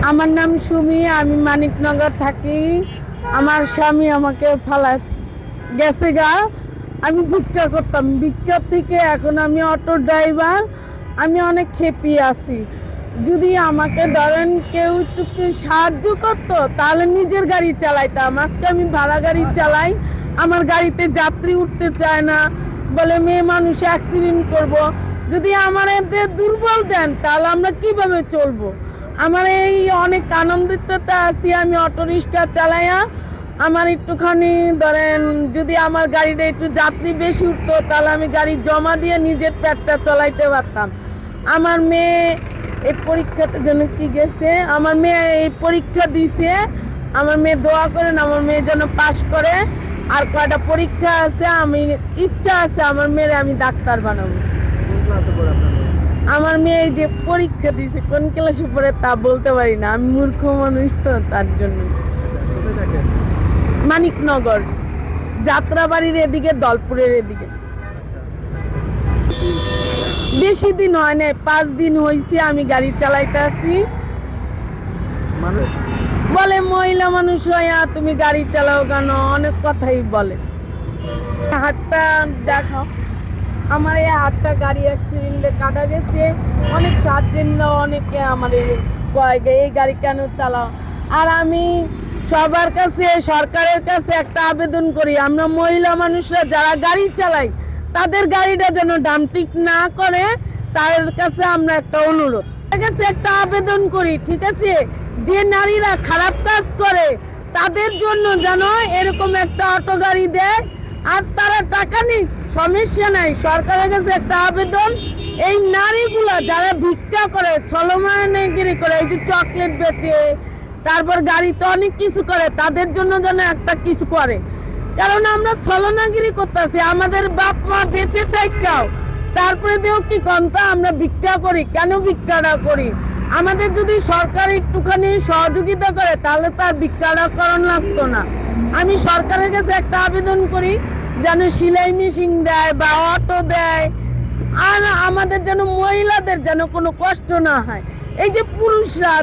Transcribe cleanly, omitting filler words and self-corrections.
আমার নাম সুমি, আমি মানিকনগর থাকি। আমার স্বামী আমাকে ফালায় গেছে গা। আমি ভিক্ষা করতাম, ভিক্ষা থেকে এখন আমি অটো ড্রাইভার। আমি অনেক খেপিয়ে আছি। যদি আমাকে ধরেন কেউ একটু সাহায্য করতো তাহলে নিজের গাড়ি চালাইতাম। আজকে আমি ভাড়া গাড়ি চালাই, আমার গাড়িতে যাত্রী উঠতে চায় না, বলে মেয়ে মানুষ অ্যাক্সিডেন্ট করব। যদি আমার এতে দুর্বল দেন তাহলে আমরা কিভাবে চলবো? আমার এই অনেক আনন্দিততে আছি, আমি অটো রিক্সা চালাইয়া আমার একটুখানি ধরেন যদি আমার গাড়িটা একটু যাত্রী বেশি উঠতো তাহলে আমি গাড়ি জমা দিয়ে নিজের পেটটা চলাইতে পারতাম। আমার মেয়ে এই পরীক্ষাতে যেন কি গেছে, আমার মেয়ে এই পরীক্ষা দিছে। আমার মেয়ে দোয়া করেন আমার মেয়ে যেন পাশ করে। আর কয়টা পরীক্ষা আছে, আমি ইচ্ছা আছে আমার মেয়ের আমি ডাক্তার বানাবো। আমার মেয়ে এই যে পরীক্ষা দিছে, কোন ক্লাসে পড়ে তা বলতে পারি না, আমি মূর্খ মানুষ তো তার জন্য। মানিকনগর, যাত্রাবাড়ির এদিকে, দলপুরের এদিকে। বেশি দিন হয় না, 5 দিন হয়েছে আমি গাড়ি চালাইতে আসি। বলে মহিলা মানুষ হইয়া তুমি গাড়ি চালাও কেন, অনেক কথাই বলে। হাতটা দেখাও, আমার এই হাতটা গাড়ি অ্যাক্সিডেন্টে কাটা গেছে। অনেক সার্জেনরা অনেকে আমার কয় এই গাড়ি কেন চালাও। আর আমি সবার কাছে, সরকারের কাছে একটা আবেদন করি, আমরা মহিলা মানুষরা যারা গাড়ি চালাই তাদের গাড়িটা যেন ডাম্পিং না করে, তার কাছে আমরা একটা অনুরোধ, তার কাছে একটা আবেদন করি। ঠিক আছে, যে নারীরা খারাপ কাজ করে তাদের জন্য যেন এরকম একটা অটো গাড়ি দেয়। আর তারা টাকা নিক, সমস্যা নাই। সরকারের কাছে একটা আবেদন, এই নারীগুলা যারা ভিক্ষা করে, ছলমানগিরি করে, এই যে চকলেট বেচে, তারপর গাড়িতে অনেক কিছু করে, তাদের জন্য যেন একটা কিছু করে। কারণ আমরা ছলনাগিরি করতেছি, আমাদের বাপ মা বেঁচে থাকাও তারপরে দেও কি কন্তা আমরা ভিক্ষা করি। কেন ভিক্ষাটা করি? আমাদের যদি সরকার একটুখানি সহযোগিতা করে তাহলে তার ভিক্ষাটা করানো লাগতো না। আমি সরকারের কাছে একটা আবেদন করি যেন সেলাই মেশিন দেয় বা অটো দেয়। আর আমাদের যেন মহিলাদের যেন কোনো কষ্ট না হয়। এই যে পুরুষরা